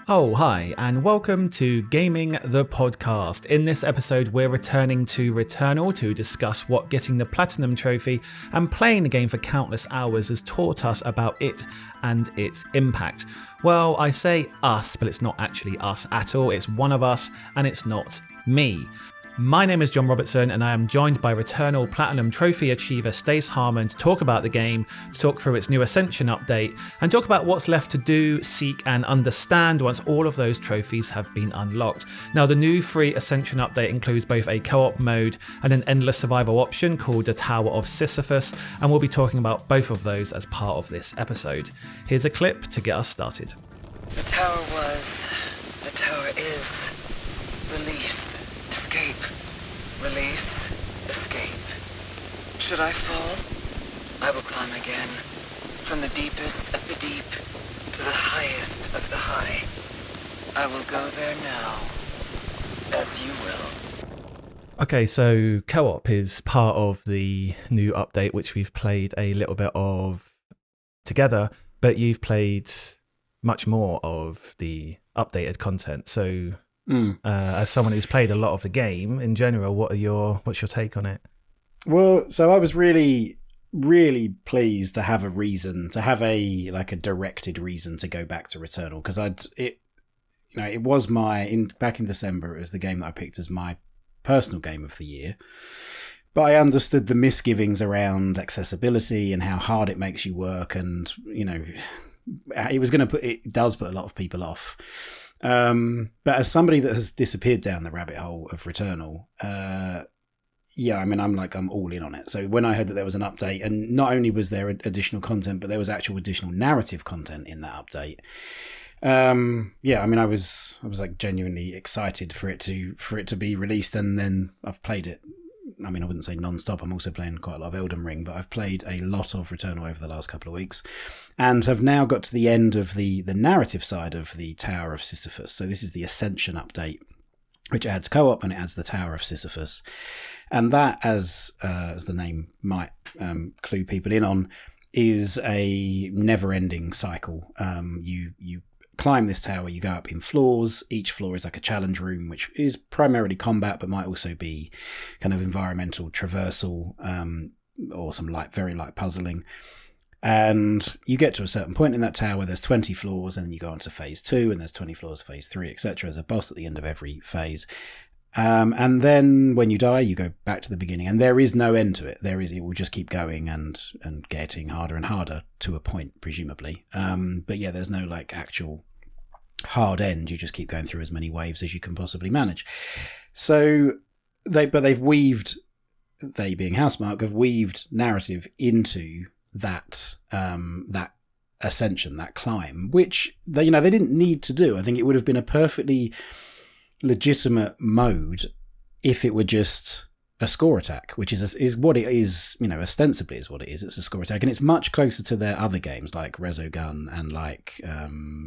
Oh, hi, and welcome to Gaming the Podcast. In this episode, we're returning to Returnal to discuss what getting the Platinum Trophy and playing the game for countless hours has taught us about it and its impact. Well, I say us, but it's not actually us at all. It's one of us, and it's not me. My name is John Robertson, and I am joined by Returnal Platinum Trophy achiever Stace Harman to talk about the game, to talk through its new Ascension update, and talk about what's left to do, seek, and understand once all of those trophies have been unlocked. Now, the new free Ascension update includes both a co-op mode and an endless survival option called the Tower of Sisyphus, and we'll be talking about both of those as part of this episode. Here's a clip to get us started. The tower was, the tower is, release. Escape. Release. Escape. Should I fall? I will climb again. From the deepest of the deep to the highest of the high. I will go there now. As you will. Okay, so co-op is part of the new update, which we've played a little bit of together, but you've played much more of the updated content. So as someone who's played a lot of the game in general, what's your take on it? Well, so I was really pleased to have a reason, to have a directed reason to go back to Returnal, because it was back in December, it was the game that I picked as my personal game of the year. But I understood the misgivings around accessibility and how hard it makes you work, and it does put a lot of people off. But as somebody that has disappeared down the rabbit hole of Returnal, I'm all in on it. So when I heard that there was an update, and not only was there additional content, but there was actual additional narrative content in that update. I was like genuinely excited for it to be released, and then I've played it. I mean, I wouldn't say non-stop. I'm also playing quite a lot of Elden Ring, but I've played a lot of Returnal over the last couple of weeks and have now got to the end of the narrative side of the Tower of Sisyphus. So this is the Ascension update, which adds co-op and it adds the Tower of Sisyphus. And that, as the name might clue people in on, is a never-ending cycle. You climb this tower, you go up in floors. Each floor is like a challenge room, which is primarily combat, but might also be kind of environmental traversal, or some very light puzzling. And you get to a certain point in that tower, there's 20 floors, and then you go on to phase 2, and there's 20 floors, phase 3, etc. There's a boss at the end of every phase. And then when you die, you go back to the beginning, and there is no end to it. It will just keep going and getting harder and harder to a point, presumably. But yeah, there's no actual hard end. You just keep going through as many waves as you can possibly manage. So they being Housemarque, have weaved narrative into that ascension, that climb, which they didn't need to do. I think it would have been a perfectly legitimate mode if it were just a score attack, which is what it is, ostensibly is what it is. It's a score attack, and it's much closer to their other games like Resogun and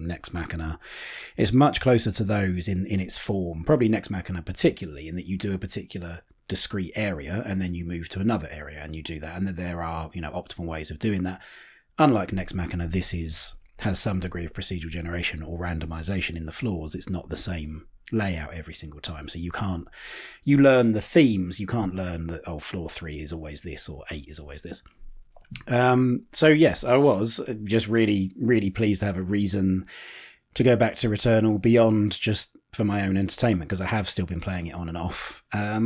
Nex Machina. It's much closer to those in its form, probably Nex Machina particularly, in that you do a particular discrete area and then you move to another area and you do that, and that there are optimal ways of doing that. Unlike Nex Machina, this has some degree of procedural generation or randomization in the floors. It's not the same layout every single time, so you learn the themes. You can't learn that floor 3 is always this or 8 is always this. So yes, I was just really, really pleased to have a reason to go back to Returnal beyond just for my own entertainment, because I have still been playing it on and off. I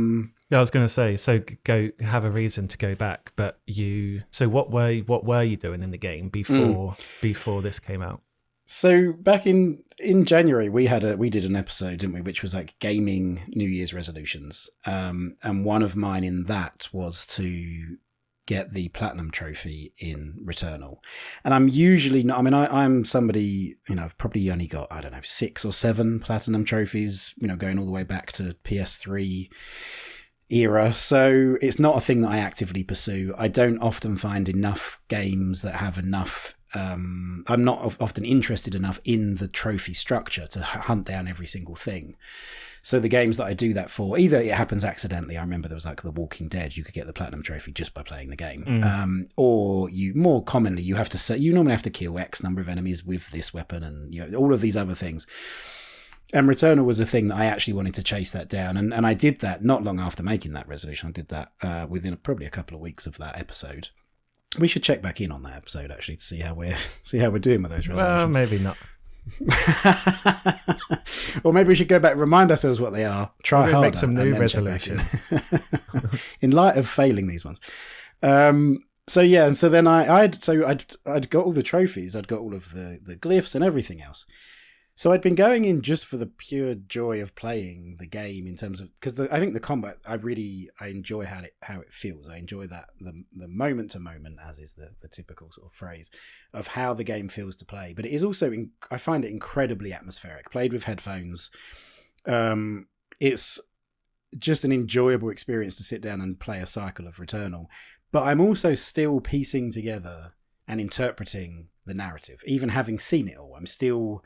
was going to say, so go have a reason to go back, but what were you doing in the game before this came out? So back in January, we did an episode, didn't we, which was like gaming New Year's resolutions. And one of mine in that was to get the Platinum Trophy in Returnal. And I'm usually not, I'm somebody, I've probably only got, 6 or 7 Platinum Trophies, going all the way back to PS3 era. So it's not a thing that I actively pursue. I don't often find enough games that have enough I'm not often interested enough in the trophy structure to hunt down every single thing. So the games that I do that for, either it happens accidentally. I remember there was like The Walking Dead. You could get the Platinum Trophy just by playing the game. Or more commonly, you normally have to kill X number of enemies with this weapon and all of these other things. And Returnal was a thing that I actually wanted to chase that down. And I did that not long after making that resolution. I did that within probably a couple of weeks of that episode. We should check back in on that episode actually to see how we're doing with those resolutions. Well, maybe not. Or maybe we should go back and remind ourselves what they are. Try harder. Make some new resolutions. In light of failing these ones. So yeah, and so then I'd got all the trophies. I'd got all of the glyphs and everything else. So I'd been going in just for the pure joy of playing the game in terms of, because I think the combat, I enjoy how it feels. I enjoy that the moment to moment, as is the typical sort of phrase of how the game feels to play. But it is also, I find it incredibly atmospheric. Played with headphones, it's just an enjoyable experience to sit down and play a cycle of Returnal. But I'm also still piecing together and interpreting the narrative, even having seen it all. I'm still...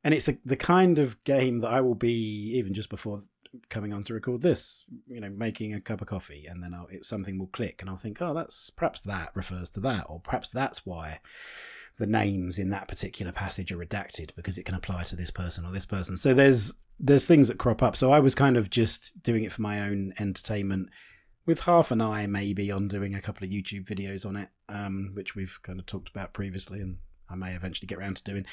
And it's the kind of game that I will be, even just before coming on to record this, making a cup of coffee, and then something will click, and I'll think, perhaps that refers to that, or perhaps that's why the names in that particular passage are redacted, because it can apply to this person or this person. So there's things that crop up. So I was kind of just doing it for my own entertainment, with half an eye maybe on doing a couple of YouTube videos on it, which we've kind of talked about previously, and I may eventually get around to doing.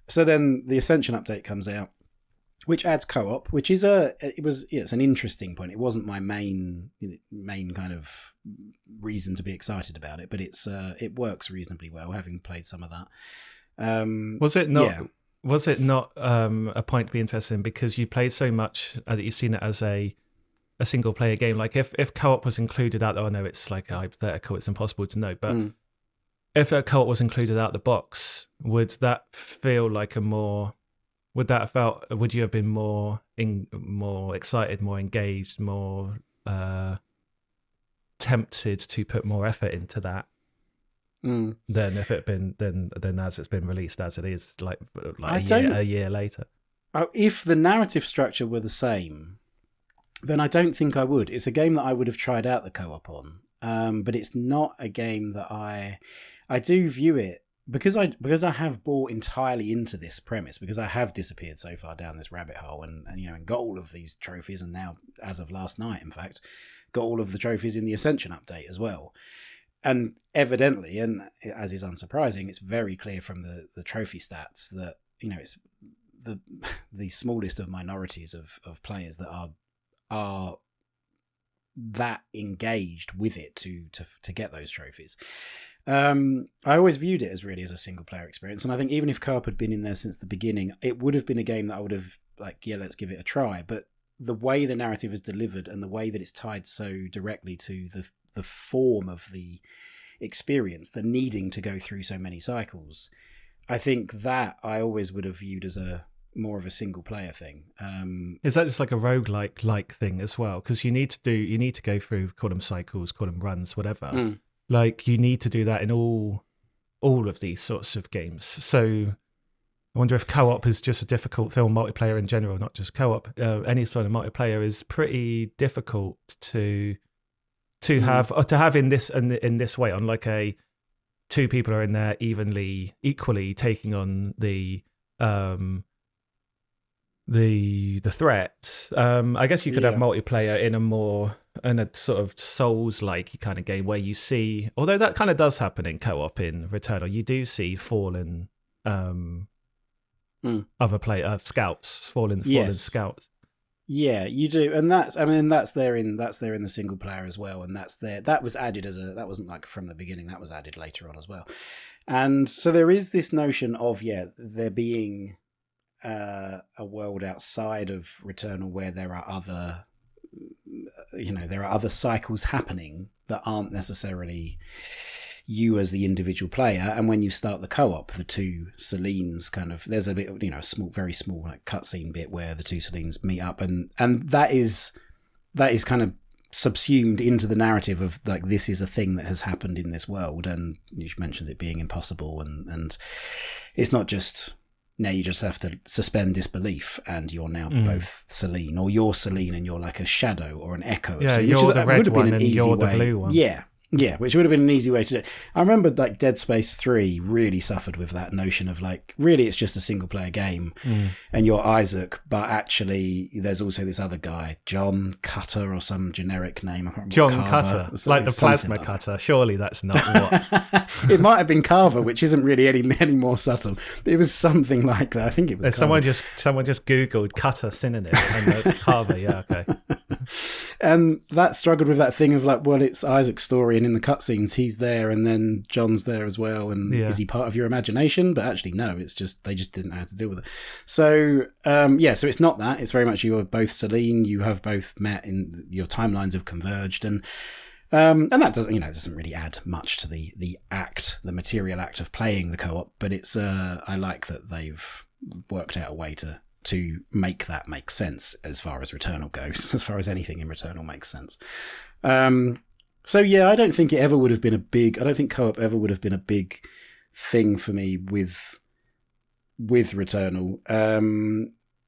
So then the Ascension update comes out, which adds co-op, which is it's an interesting point. It wasn't my main kind of reason to be excited about it, but it works reasonably well, having played some of that. Was it not? Yeah. Was it not a point to be interested in because you played so much that you've seen it as a single player game? Like if co-op was included out there, I know it's like a hypothetical, it's impossible to know, but. If a co-op was included out the box, would that feel like would you have been more excited, more engaged, more tempted to put more effort into that than if it been than as it's been released as it is like a year later? If the narrative structure were the same, then I don't think I would. It's a game that I would have tried out the co-op on. But it's not a game that I do view it because I have bought entirely into this premise, because I have disappeared so far down this rabbit hole and got all of these trophies, and now, as of last night, in fact, got all of the trophies in the Ascension update as well. And evidently, and as is unsurprising, it's very clear from the trophy stats that it's the smallest of minorities of players that are that engaged with it to get those trophies. I always viewed it as a single player experience, and I think even if co-op had been in there since the beginning, it would have been a game that I would have let's give it a try. But the way the narrative is delivered and the way that it's tied so directly to the form of the experience, the needing to go through so many cycles, I think that I always would have viewed as more of a single player thing. Is that just like a roguelike thing as well? Because you need to go through, call them cycles, call them runs, whatever. Like you need to do that in all of these sorts of games. So I wonder if co-op is just a difficult thing, or multiplayer in general, not just co-op. Any sort of multiplayer is pretty difficult to have in this way, on like two people are in there equally taking on the threat. I guess you could have multiplayer in a sort of Souls-like kind of game where you see, although that kind of does happen in co-op in Returnal, you do see fallen other player scouts, fallen scouts. Yeah, you do, and that's there in the single player as well, and that was added that wasn't like from the beginning, that was added later on as well. And so there is this notion of there being a world outside of Returnal where there are other cycles happening that aren't necessarily you as the individual player. And when you start the co-op, the two Selines there's a bit of, a very small like cutscene bit where the two Selines meet up, and that is kind of subsumed into the narrative of like, this is a thing that has happened in this world, and you mentions it being impossible, and it's not just now you just have to suspend disbelief and you're now both Celine, or you're Celine and you're like a shadow or an echo of Celine, you're the red one and you're the blue one. Yeah, which would have been an easy way to do it. I remember like Dead Space 3 really suffered with that notion of like, really it's just a single player game and you're Isaac, but actually there's also this other guy, John Cutter or some generic name. I can't remember. John Cutter, like the plasma cutter. Surely that's not what... It might have been Carver, which isn't really any more subtle. It was something like that. I think it was someone just Googled Cutter synonym and Carver, yeah, okay. And that struggled with that thing of like, well, it's Isaac's story, and in the cutscenes he's there, and then John's there as well, and is he part of your imagination? But actually, no, it's just they just didn't know how to deal with it. So so it's not that. It's very much you are both Celine. You have both met, in your timelines have converged, and that doesn't really add much to the material act of playing the co-op. But it's I like that they've worked out a way to make that make sense as far as Returnal goes, as far as anything in Returnal makes sense. So yeah, I don't think it ever would have been I don't think co-op ever would have been a big thing for me with Returnal.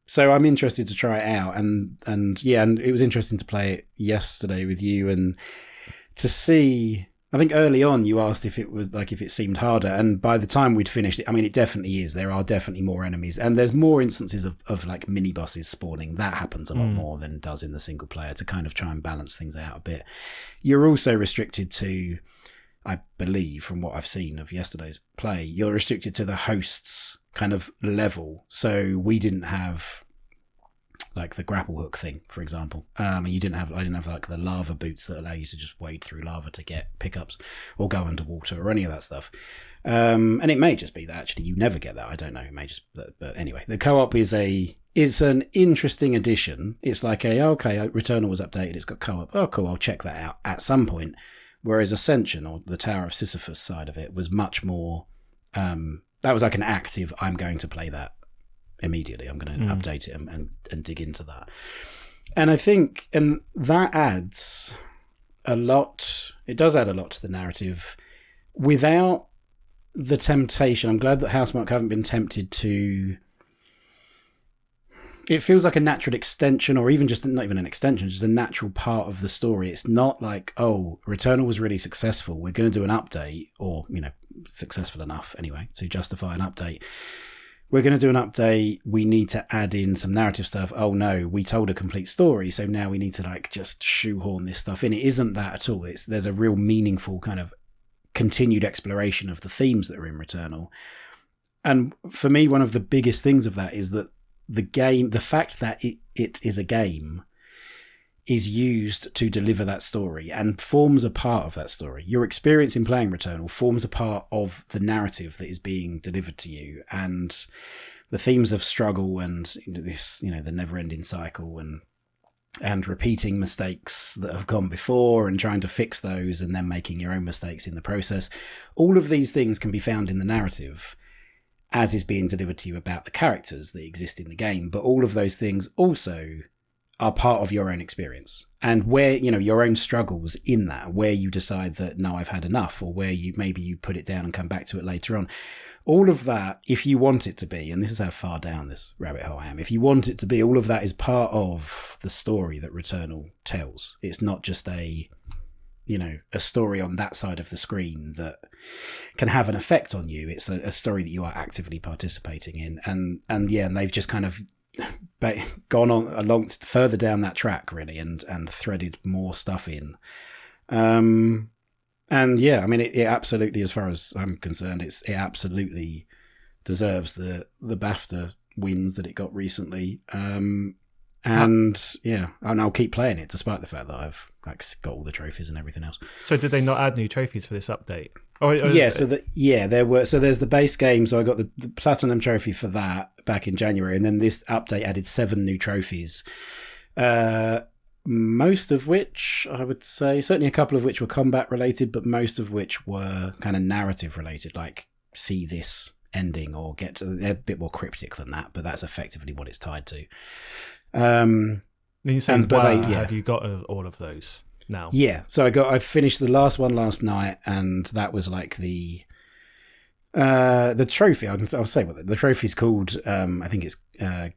So I'm interested to try it out, and it was interesting to play it yesterday with you and to see. I think early on you asked if it seemed harder, and by the time we'd finished it, I mean, it definitely is. There are definitely more enemies, and there's more instances of like mini bosses spawning. That happens a lot more than it does in the single player, to kind of try and balance things out a bit. You're also restricted to, I believe, from what I've seen of yesterday's play, you're restricted to the host's kind of level. So we didn't have like the grapple hook thing, for example. And I didn't have like the lava boots that allow you to just wade through lava to get pickups or go underwater or any of that stuff. And it may just be that actually you never get that. I don't know. It may just, but anyway, the co-op is an interesting addition. It's like Returnal was updated. It's got co-op. Oh, cool. I'll check that out at some point. Whereas Ascension, or the Tower of Sisyphus side of it, was much more, that was like an active, I'm going to play that immediately. I'm going to update it and dig into that. And I think, and that adds a lot, it does add a lot to the narrative without the temptation. I'm glad that Housemarque haven't been tempted to, it feels like a natural extension, or even just not even an extension, just a natural part of the story. It's not like, oh, Returnal was really successful, we're going to do an update, or, successful enough anyway to justify an update. We're going to do an update, we need to add in some narrative stuff. Oh no, we told a complete story, so now we need to like just shoehorn this stuff in. It isn't that at all. There's a real meaningful kind of continued exploration of the themes that are in Returnal. And for me, one of the biggest things of that is that the fact that it is a game is used to deliver that story and forms a part of that story. Your experience in playing Returnal forms a part of the narrative that is being delivered to you, and the themes of struggle and this, the never-ending cycle and repeating mistakes that have gone before and trying to fix those and then making your own mistakes in the process. All of these things can be found in the narrative as is being delivered to you about the characters that exist in the game, but all of those things also are part of your own experience, and where, your own struggles in that, where you decide that, no, I've had enough, or where you put it down and come back to it later on. All of that, if you want it to be, and this is how far down this rabbit hole I am, if you want it to be, all of that is part of the story that Returnal tells. It's not just a story on that side of the screen that can have an effect on you. It's a story that you are actively participating in. And they've just kind of gone on along further down that track really, and threaded more stuff in. It absolutely, as far as I'm concerned, it absolutely deserves the BAFTA wins that it got recently. And I'll keep playing it despite the fact that I've got all the trophies and everything else. So did they not add new trophies for this update? There were. So there's the base game. So I got the Platinum Trophy for that back in January, and then this update added 7 new trophies. Most of which, I would say, certainly a couple of which were combat related, but most of which were kind of narrative related, like see this ending or get to, they're a bit more cryptic than that, but that's effectively what it's tied to. You're saying, have you got all of those? now. Yeah, so I finished the last one last night, and that was like the trophy. I'll say what the trophy's called. I think it's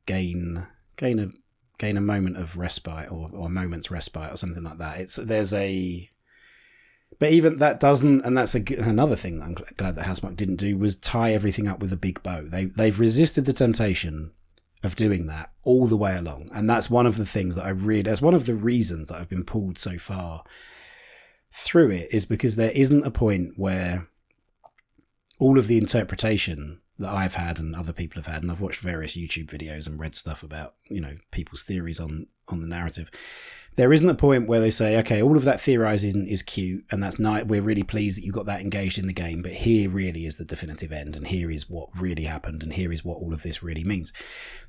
gain a moment of respite or a moment's respite or something like that. But even that doesn't, and that's another thing that I'm glad that Housemarque didn't do, was tie everything up with a big bow. They've resisted the temptation of doing that all the way along, and that's one of the things that I read as one of the reasons that I've been pulled so far through it, is because there isn't a point where all of the interpretation that I've had and other people have had, and I've watched various YouTube videos and read stuff about, people's theories on the narrative. There isn't a point where they say, okay, all of that theorizing is cute and that's nice. We're really pleased that you got that engaged in the game, but here really is the definitive end, and here is what really happened, and here is what all of this really means.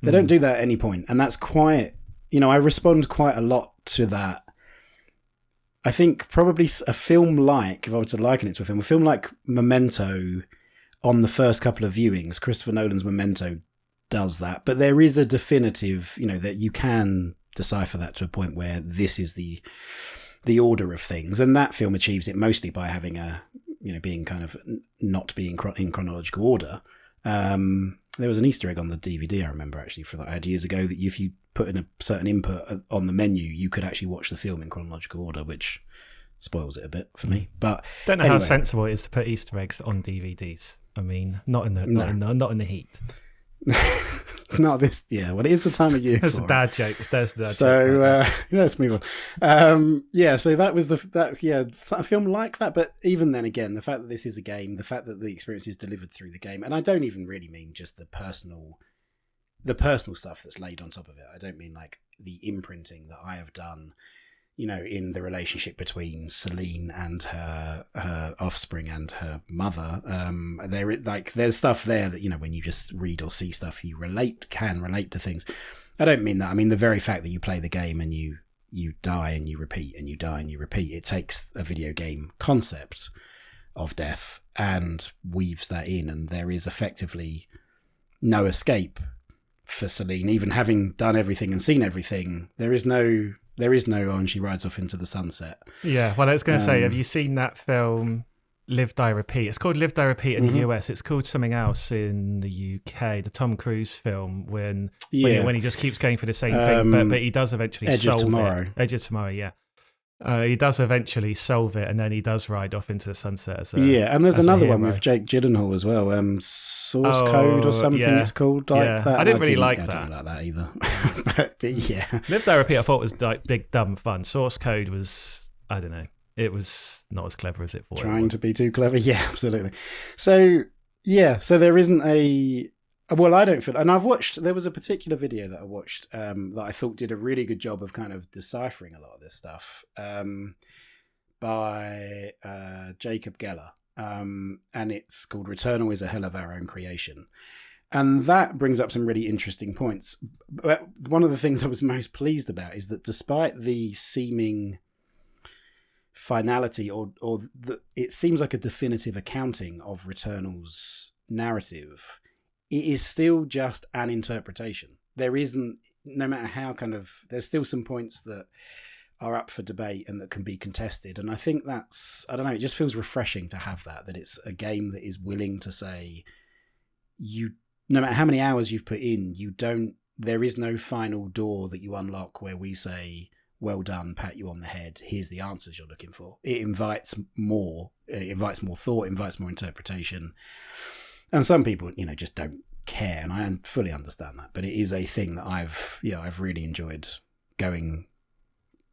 They don't do that at any point, and that's quite, I respond quite a lot to that. I think probably a film like, if I were to liken it to a film like Memento, on the first couple of viewings, Christopher Nolan's Memento does that, but there is a definitive, that you can decipher that to a point where this is the order of things, and that film achieves it mostly by having being kind of not being in chronological order. There was an Easter egg on the DVD I remember actually for that I had years ago, that if you put in a certain input on the menu, you could actually watch the film in chronological order, which spoils it a bit for me. But don't know how sensible it is to put Easter eggs on DVDs. I mean, not in the heat. Not this. Yeah, well, it is the time of year. There's a dad joke. There's a dad joke. Right, let's move on. So that was a film like that. But even then, again, the fact that this is a game, the fact that the experience is delivered through the game, and I don't even really mean just the personal stuff that's laid on top of it. I don't mean like the imprinting that I have done, in the relationship between Celine and her offspring and her mother. There's stuff there that, when you just read or see stuff, you can relate to things. I don't mean that. I mean the very fact that you play the game and you die and you repeat and you die and you repeat. It takes a video game concept of death and weaves that in, and there is effectively no escape for Celine. Even having done everything and seen everything, there is no and she rides off into the sunset. Yeah, well, I was going to say, have you seen that film Live, Die, Repeat? It's called Live, Die, Repeat in the US. It's called something else in the UK, the Tom Cruise film, when he just keeps going for the same thing, but he does eventually solve it. Edge of Tomorrow, yeah. He does eventually solve it, and then he does ride off into the sunset. And there's another one with Jake Gyllenhaal as well, Source Code or something it's called. That. I didn't really like that. I didn't like that either. but yeah. Live, Die, Repeat I thought was like big, dumb fun. Source Code was, I don't know, it was not as clever as it thought. Trying to be too clever? Yeah, absolutely. So there isn't a... Well, I don't feel... And there was a particular video that I watched that I thought did a really good job of kind of deciphering a lot of this stuff by Jacob Geller. And it's called Returnal is a Hell of Our Own Creation. And that brings up some really interesting points. But one of the things I was most pleased about is that despite the seeming finality it seems like a definitive accounting of Returnal's narrative, it is still just an interpretation. There isn't, no matter how there's still some points that are up for debate and that can be contested. And I think that's, I don't know, it just feels refreshing to have that it's a game that is willing to say, no matter how many hours you've put in, there is no final door that you unlock where we say, well done, pat you on the head, here's the answers you're looking for. It invites more thought, invites more interpretation. And some people, just don't care, and I fully understand that. But it is a thing that I've really enjoyed going,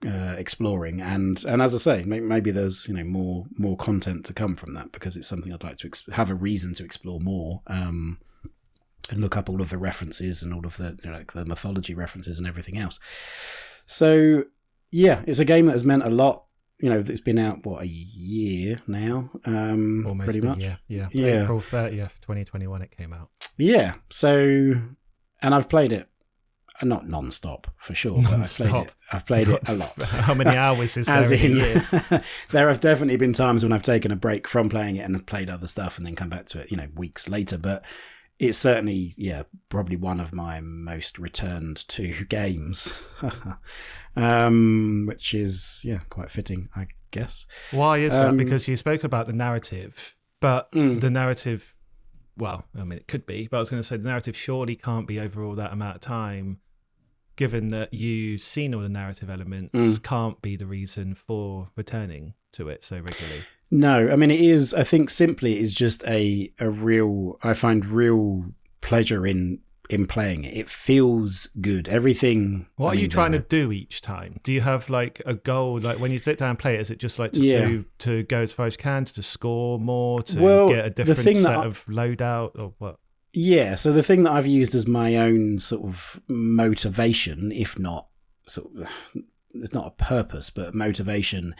exploring, and as I say, maybe there's more content to come from that, because it's something I'd like to have a reason to explore more, and look up all of the references and all of the the mythology references and everything else. So yeah, it's a game that has meant a lot. It's been out, a year now? Almost pretty much. Yeah. April 30th, 2021 it came out. Yeah, so, and I've played it, not non-stop, for sure, but I've played it a lot. How many hours is there in a year? There have definitely been times when I've taken a break from playing it and played other stuff and then come back to it, weeks later, but it's certainly, probably one of my most returned to games, which is, quite fitting, I guess. Why is that? Because you spoke about the narrative, but the narrative, well, I mean, it could be, but I was going to say the narrative surely can't be over all that amount of time, given that you've seen all the narrative elements, can't be the reason for returning to it so regularly. No, I mean, it is, I think simply it is just I find real pleasure in playing it. It feels good. Everything. What are you trying to do each time? Do you have like a goal? Like when you sit down and play it, is it just like to go as far as you can, to score more, to get a different set of loadout, or what? Yeah, so the thing that I've used as my own sort of motivation, if not it's not a purpose, but motivation,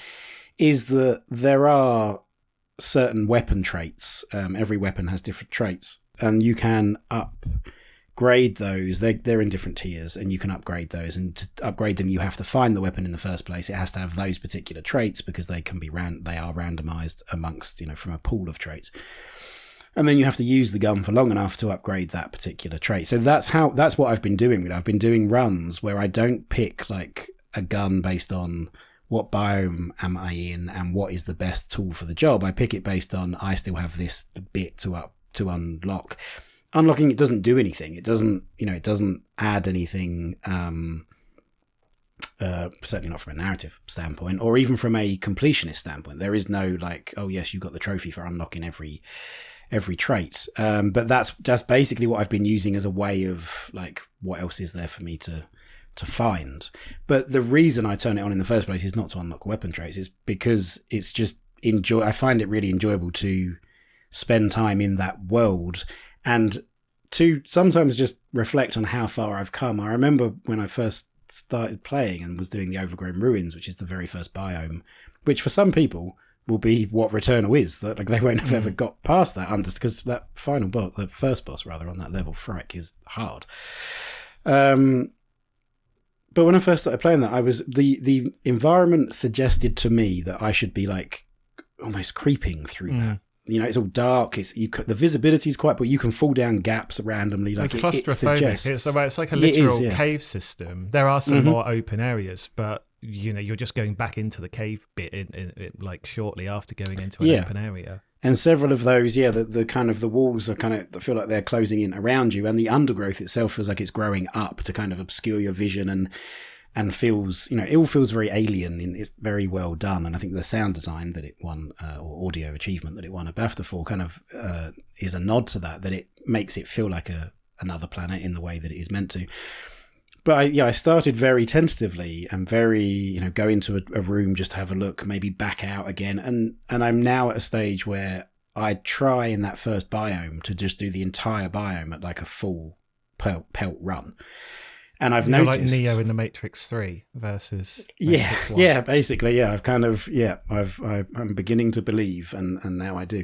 is that there are certain weapon traits. Every weapon has different traits, and you can upgrade those. They're in different tiers, and you can upgrade those. And to upgrade them, you have to find the weapon in the first place. It has to have those particular traits because they can be they are randomized amongst, from a pool of traits. And then you have to use the gun for long enough to upgrade that particular trait. So that's what I've been doing with it. I've been doing runs where I don't pick like a gun based on what biome am I in and what is the best tool for the job. I pick it based on I still have this bit to unlock. Unlocking it doesn't do anything. It doesn't add anything. Certainly not from a narrative standpoint, or even from a completionist standpoint. There is no like, oh yes, you got the trophy for unlocking every trait. But that's just basically what I've been using as a way of like, what else is there for me to find. But the reason I turn it on in the first place is not to unlock weapon traits. It's because it's just I find it really enjoyable to spend time in that world and to sometimes just reflect on how far I've come. I remember when I first started playing and was doing the Overgrown Ruins, which is the very first biome, which for some people will be what Returnal is. That like they won't have ever got past that because that final boss, the first boss rather, on that level, Frick, is hard. But when I first started playing that, I was the environment suggested to me that I should be like almost creeping through that. It's all dark. The visibility is quite, but you can fall down gaps randomly. Like it's claustrophobic. It's like a literal cave system. There are some more open areas, but you're just going back into the cave bit in like shortly after going into an open area. And several of those, the kind of the walls are kind of feel like they're closing in around you, and the undergrowth itself feels like it's growing up to kind of obscure your vision and feels, it all feels very alien. And it's very well done, and I think the sound design that it won, or audio achievement that it won a BAFTA for, kind of is a nod to that it makes it feel like another planet in the way that it is meant to. But I started very tentatively and very, go into a room just to have a look, maybe back out again. And I'm now at a stage where I try in that first biome to just do the entire biome at like a full pelt run. And I've noticed like Neo in the Matrix 3 versus Matrix 1. Basically, I've kind of I'm beginning to believe, and now I do.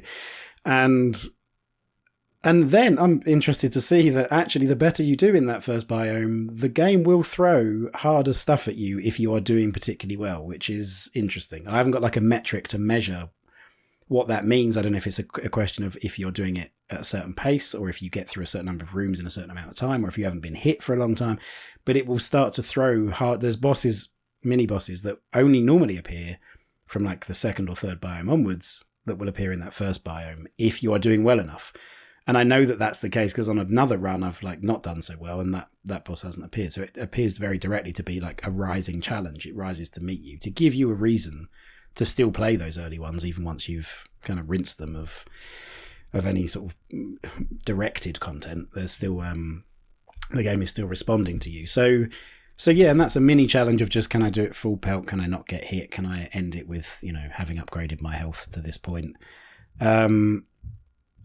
And then I'm interested to see that actually the better you do in that first biome, the game will throw harder stuff at you if you are doing particularly well, which is interesting. I haven't got like a metric to measure what that means. I don't know if it's a question of if you're doing it at a certain pace, or if you get through a certain number of rooms in a certain amount of time, or if you haven't been hit for a long time. But it will start to throw hard. There's mini bosses that only normally appear from like the second or third biome onwards that will appear in that first biome if you are doing well enough. And I know that that's the case because on another run I've like not done so well, and that boss hasn't appeared. So it appears very directly to be like a rising challenge. It rises to meet you, to give you a reason to still play those early ones, even once you've kind of rinsed them of any sort of directed content. There's still the game is still responding to you. So yeah, and that's a mini challenge of just, can I do it full pelt? Can I not get hit? Can I end it with having upgraded my health to this point?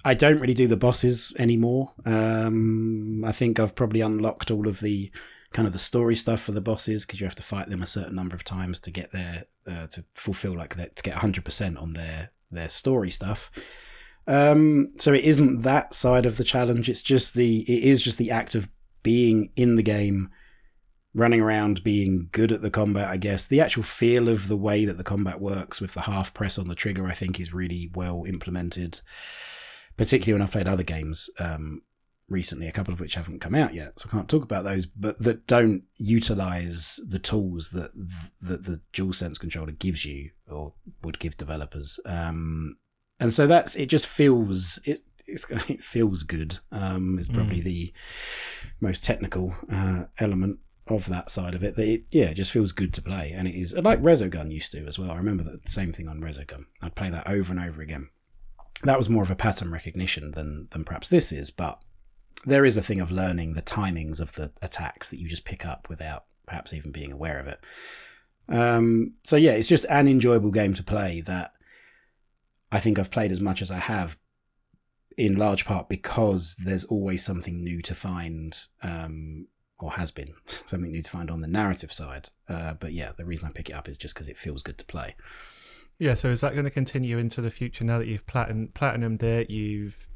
I don't really do the bosses anymore. I think I've probably unlocked all of the kind of the story stuff for the bosses, because you have to fight them a certain number of times to get there, to fulfill like that, to get 100% on their story stuff. So it isn't that side of the challenge. It is just the act of being in the game, running around, being good at the combat, I guess. The actual feel of the way that the combat works with the half press on the trigger, I think, is really well implemented. Particularly when I've played other games, recently, a couple of which haven't come out yet, so I can't talk about those, but that don't utilize the tools that the DualSense controller gives you or would give developers. And so it just feels it feels good. Is probably the most technical element of that side of it. That it just feels good to play, and it is like Resogun used to as well. I remember the same thing on Resogun. I'd play that over and over again. That was more of a pattern recognition than perhaps this is, but there is a thing of learning the timings of the attacks that you just pick up without perhaps even being aware of it. So yeah, it's just an enjoyable game to play that I think I've played as much as I have, in large part because there's always something new to find, or has been something new to find on the narrative side. But yeah, the reason I pick it up is just because it feels good to play. Yeah, so is that going to continue into the future now that you've platinumed it? You've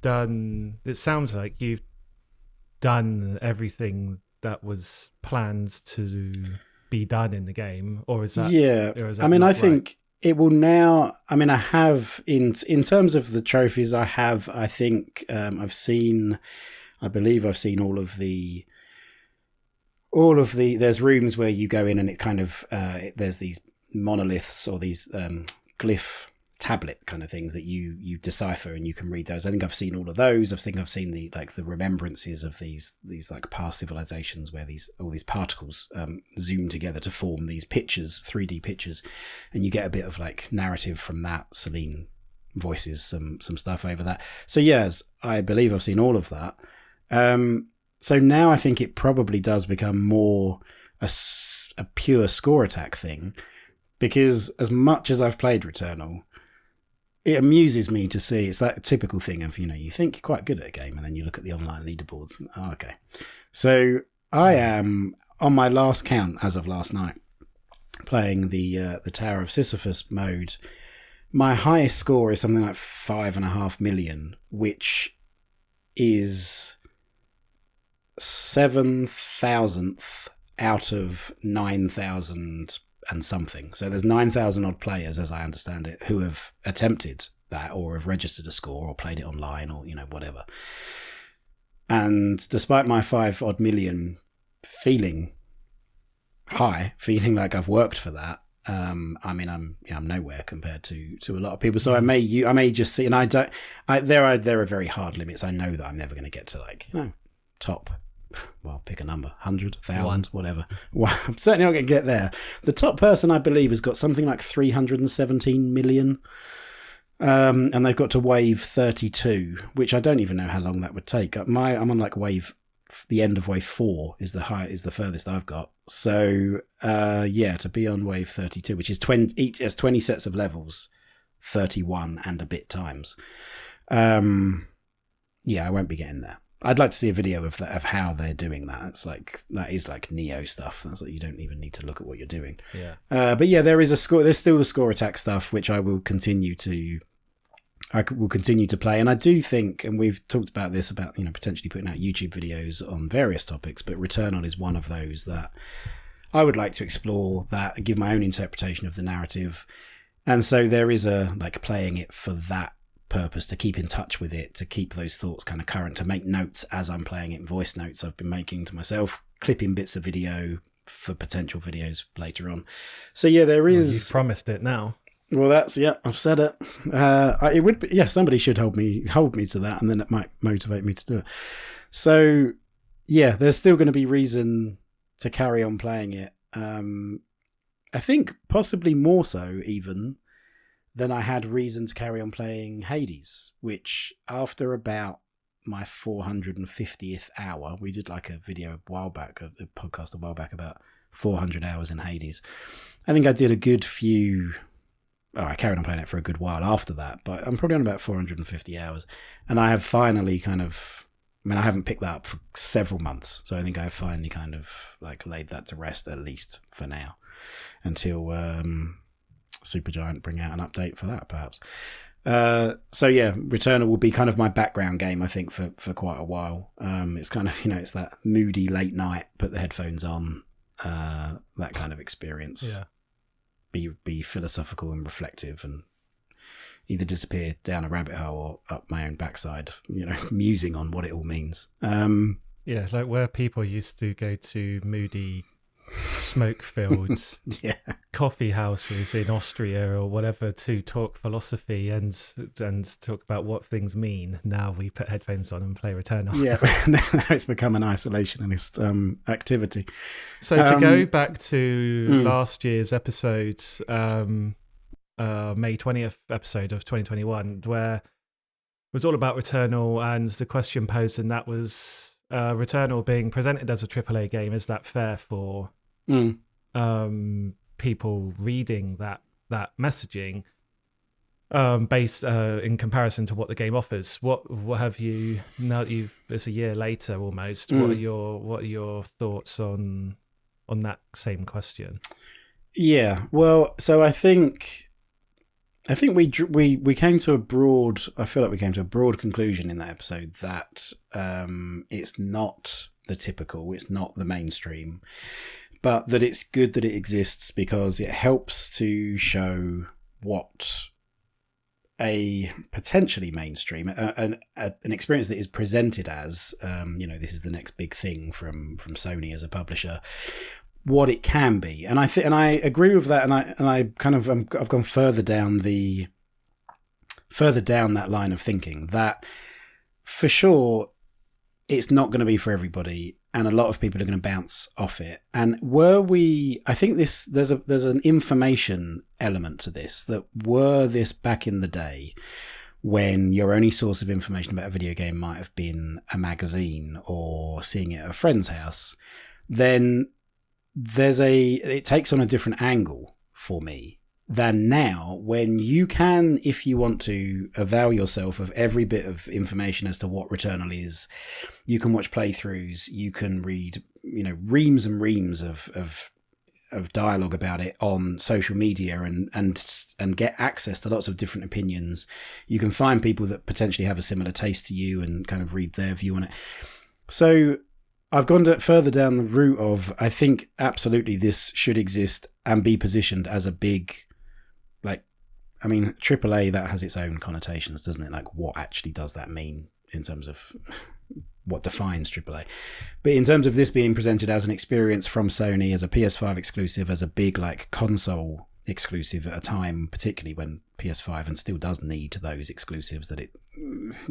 done. It sounds like you've done everything that was planned to be done in the game, or is that? Yeah, I mean, I think it will now. I mean, I have in terms of the trophies, I have. I think I've seen. I believe I've seen all of the. There's rooms where you go in and it kind of there's these monoliths or these glyph tablet kind of things that you decipher and you can read those. I think I've seen all of those. I think I've seen the remembrances of these like past civilizations where all these particles zoom together to form these pictures, 3D pictures, and you get a bit of like narrative from that. Celine voices some stuff over that. So yes, I believe I've seen all of that. So now I think it probably does become more a pure score attack thing, because as much as I've played Returnal, it amuses me to see. It's that typical thing of, you think you're quite good at a game and then you look at the online leaderboards. Oh, okay. So I am on my last count as of last night playing the Tower of Sisyphus mode. My highest score is something like 5.5 million, which is 7,000th out of 9,000 and something. So there's 9,000 odd players, as I understand it, who have attempted that or have registered a score or played it online or, whatever. And despite my 5 odd million feeling high, feeling like I've worked for that, I mean, I'm nowhere compared to a lot of people. So I may just see, and there are very hard limits. I know that I'm never going to get to top. Well, pick a number, 100, 1,000, whatever. Well, I'm certainly not going to get there. The top person, I believe, has got something like 317 million. And they've got to wave 32, which I don't even know how long that would take. I'm on like the end of wave 4 is the furthest I've got. So, to be on wave 32, which is 20, each has 20 sets of levels, 31 and a bit times. I won't be getting there. I'd like to see a video of how they're doing that. That is like Neo stuff. That's like you don't even need to look at what you're doing. Yeah. But yeah, there is a score. There's still the score attack stuff, which I will continue to play. And I do think, and we've talked about this about potentially putting out YouTube videos on various topics, but Returnal is one of those that I would like to explore, that give my own interpretation of the narrative. And so there is playing it for that purpose, to keep in touch with it, to keep those thoughts kind of current, to make notes as I'm playing it, voice notes I've been making to myself, clipping bits of video for potential videos later on. So yeah, there is. Well, you've promised it now. Well, I've said it. It would be, somebody should hold me to that, and then it might motivate me to do it. So yeah, there's still going to be reason to carry on playing it. I think possibly more so even than I had reason to carry on playing Hades, which after about my 450th hour, we did like a video a podcast a while back about 400 hours in Hades. I think I did a good few. I carried on playing it for a good while after that, but I'm probably on about 450 hours. And I have finally I haven't picked that up for several months. So I think I've finally kind of laid that to rest, at least for now, until Supergiant bring out an update for that, perhaps. So yeah, Returnal will be kind of my background game, I think, for quite a while. It's kind of, it's that moody late night, put the headphones on, that kind of experience. Yeah. Be philosophical and reflective, and either disappear down a rabbit hole or up my own backside, musing on what it all means. Yeah, like where people used to go to moody, smoke-filled Yeah. coffee houses in Austria or whatever to talk philosophy and talk about what things mean. Now we put headphones on and play Returnal. Yeah, now it's become an isolationist activity. So to go back to last year's episode, May 20th episode of 2021, where it was all about Returnal and the question posed, and that was Returnal being presented as a AAA game. Is that fair for people reading that messaging based in comparison to what the game offers? What have you, now that it's a year later almost, what are your thoughts on that same question? Yeah, well, so I think we came to a broad. I feel like we came to a broad conclusion in that episode that it's not the typical, it's not the mainstream, but that it's good that it exists because it helps to show what a potentially mainstream, an experience that is presented as, this is the next big thing from Sony as a publisher, what it can be. And I agree with that, and I've gone further down that line of thinking that for sure it's not going to be for everybody, and a lot of people are going to bounce off it. And I think there's an information element to this, that were this back in the day when your only source of information about a video game might have been a magazine or seeing it at a friend's house, then it takes on a different angle for me than now, when you can, if you want to, avail yourself of every bit of information as to what Returnal is. You can watch playthroughs, you can read, reams and reams of dialogue about it on social media and get access to lots of different opinions. You can find people that potentially have a similar taste to you and kind of read their view on it. So I've gone further down the route of, I think absolutely this should exist and be positioned as a big, AAA, that has its own connotations, doesn't it? Like, what actually does that mean in terms of what defines AAA? But in terms of this being presented as an experience from Sony, as a PS5 exclusive, as a big console exclusive at a time, particularly when PS5 and still does need those exclusives that it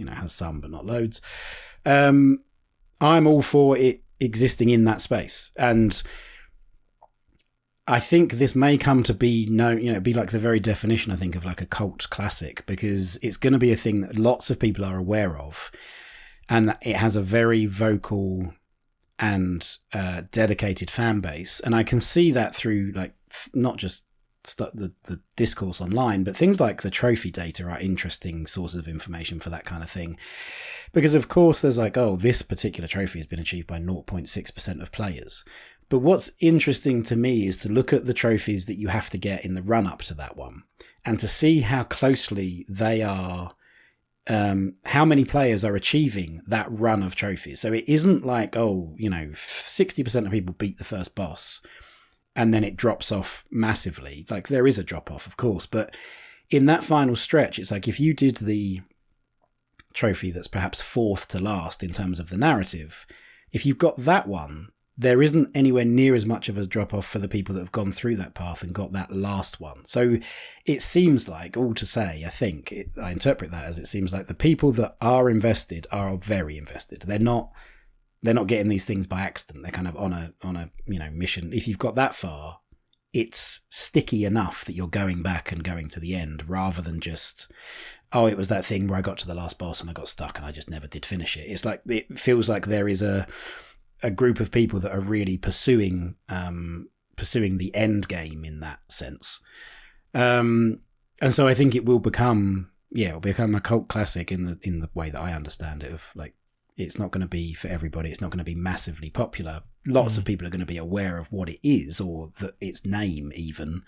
has some but not loads. I'm all for it existing in that space, and I think this may come to be be like the very definition, I think, of like a cult classic, because it's going to be a thing that lots of people are aware of, and that it has a very vocal and dedicated fan base. And I can see that through not just the discourse online, but things like the trophy data are interesting sources of information for that kind of thing. Because of course there's this particular trophy has been achieved by 0.6% of players. But what's interesting to me is to look at the trophies that you have to get in the run up to that one, and to see how closely they are, how many players are achieving that run of trophies. So it isn't 60% of people beat the first boss and then it drops off massively. There is a drop off, of course, but in that final stretch, it's if you did the trophy that's perhaps fourth to last in terms of the narrative, if you've got that one, there isn't anywhere near as much of a drop off for the people that have gone through that path and got that last one. So it seems I interpret that as, it seems like the people that are invested are very invested. They're not getting these things by accident. They're kind of on a mission. If you've got that far, it's sticky enough that you're going back and going to the end, rather than just, it was that thing where I got to the last boss and I got stuck and I just never did finish it. It's it feels like there is a group of people that are really pursuing the end game in that sense. And so I think it will become a cult classic in the way that I understand it, of it's not going to be for everybody. It's not going to be massively popular. Lots of people are going to be aware of what it is, or its name even.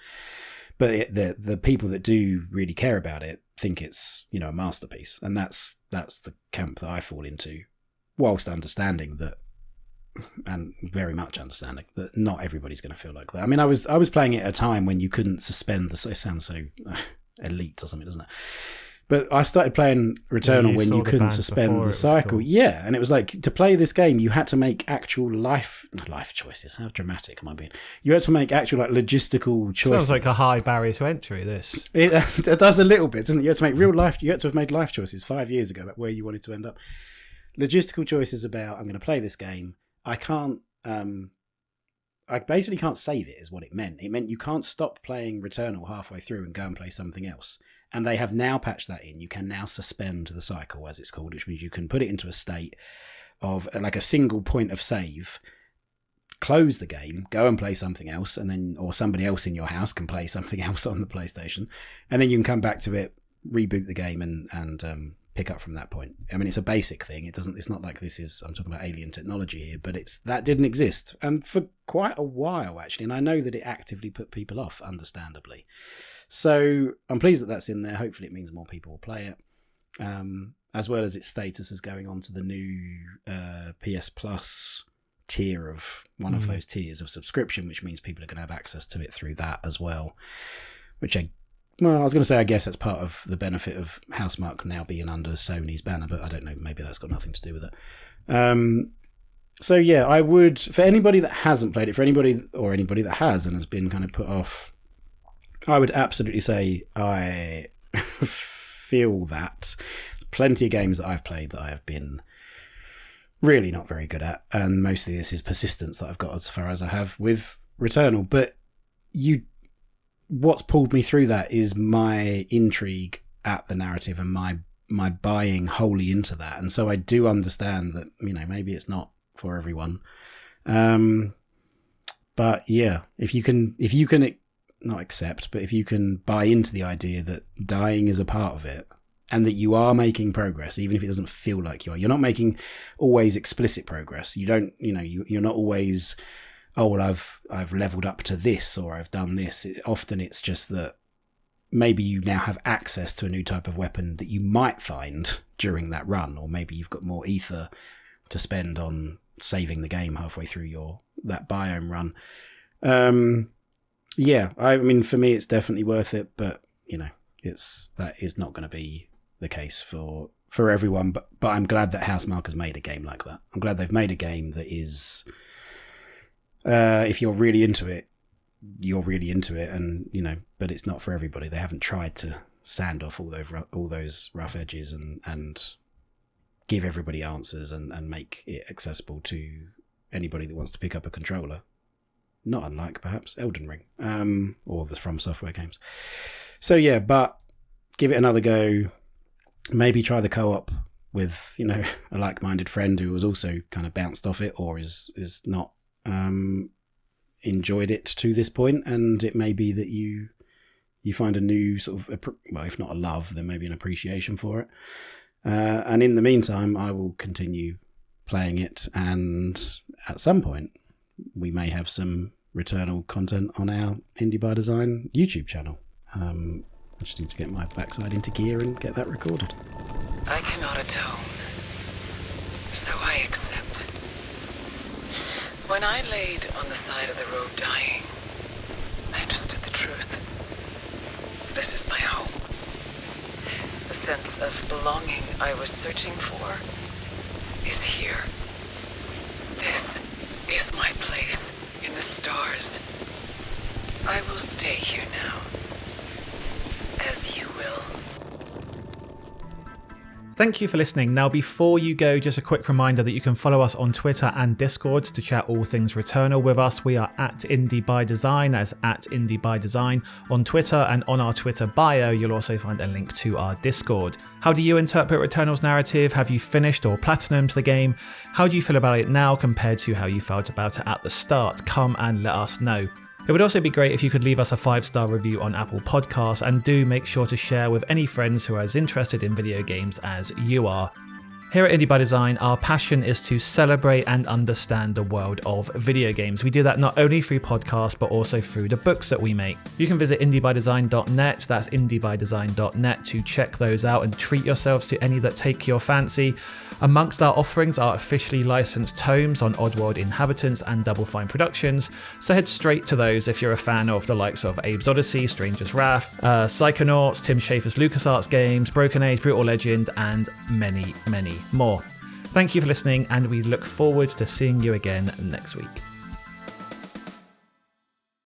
But the people that do really care about it think it's, a masterpiece. And that's the camp that I fall into, whilst understanding that, and very much understanding that not everybody's going to feel like that. I mean, I was playing it at a time when you couldn't suspend it sounds so elite or something, doesn't it? But I started playing Returnal when you couldn't suspend the cycle. Yeah, and it was like, to play this game, you had to make actual life choices. How dramatic am I being? You had to make actual like logistical choices. Sounds like a high barrier to entry, this. It does a little bit, doesn't it? You had to make you had to have made life choices 5 years ago about where you wanted to end up. Logistical choices about, I'm going to play this game. I basically can't save it, is what it meant. It meant you can't stop playing Returnal halfway through and go and play something else. And they have now patched that in. You can now suspend the cycle, as it's called, which means you can put it into a state of like a single point of save, close the game, go and play something else, and then, or somebody else in your house can play something else on the PlayStation, and then you can come back to it, reboot the game, and pick up from that point. I mean, it's a basic thing. It's not like I'm talking about alien technology here, but that didn't exist. And for quite a while, actually. And I know that it actively put people off, understandably. So I'm pleased that that's in there. Hopefully it means more people will play it. As well as its status as going on to the new PS Plus tier of one of those tiers of subscription, which means people are going to have access to it through that as well. Which I was going to say, I guess that's part of the benefit of Housemarque now being under Sony's banner, but I don't know, maybe that's got nothing to do with it. So yeah, I would, for anybody that hasn't played it, for anybody that has and has been kind of put off, I would absolutely say I feel that. Plenty of games that I've played that I have been really not very good at, and mostly this is persistence that I've got as far as I have with Returnal. But what's pulled me through that is my intrigue at the narrative and my buying wholly into that. And so I do understand that, maybe it's not for everyone. But yeah, if you can not accept, but if you can buy into the idea that dying is a part of it, and that you are making progress, even if it doesn't feel like you are. You're not making always explicit progress. You don't, you're not always, oh, well, I've leveled up to this, or I've done this. Often it's just that maybe you now have access to a new type of weapon that you might find during that run, or maybe you've got more ether to spend on saving the game halfway through that biome run. Yeah, I mean, for me, it's definitely worth it, but that is not going to be the case for everyone. But I'm glad that Housemarque has made a game like that. I'm glad they've made a game that is, if you're really into it, you're really into it, and but it's not for everybody. They haven't tried to sand off all those rough edges and give everybody answers and make it accessible to anybody that wants to pick up a controller. Not unlike, perhaps, Elden Ring, or the From Software games. So yeah, but give it another go. Maybe try the co-op with, a like-minded friend who was also kind of bounced off it, or is not enjoyed it to this point, and it may be that you find a new sort of, if not a love, then maybe an appreciation for it. And in the meantime, I will continue playing it, and at some point, we may have some Returnal content on our Indie by Design YouTube channel. I just need to get my backside into gear and get that recorded. I cannot atone, so I accept. When I laid on the side of the road dying, I understood the truth. This is my home. The sense of belonging I was searching for is here. This is my place in the stars. I will stay here now, as you will. Thank you for listening. Now, before you go, just a quick reminder that you can follow us on Twitter and Discord to chat all things Returnal with us. We are at Indie by Design, as at Indie by Design on Twitter, and on our Twitter bio, you'll also find a link to our Discord. How do you interpret Returnal's narrative? Have you finished or platinumed the game? How do you feel about it now compared to how you felt about it at the start? Come and let us know. It would also be great if you could leave us a 5-star review on Apple Podcasts, and do make sure to share with any friends who are as interested in video games as you are. Here at Indie by Design, our passion is to celebrate and understand the world of video games. We do that not only through podcasts, but also through the books that we make. You can visit indiebydesign.net, that's indiebydesign.net, to check those out and treat yourselves to any that take your fancy. Amongst our offerings are officially licensed tomes on Oddworld Inhabitants and Double Fine Productions, so head straight to those if you're a fan of the likes of Abe's Odyssey, Stranger's Wrath, Psychonauts, Tim Schafer's LucasArts games, Broken Age, Brutal Legend, and many, many more. Thank you for listening, and we look forward to seeing you again next week.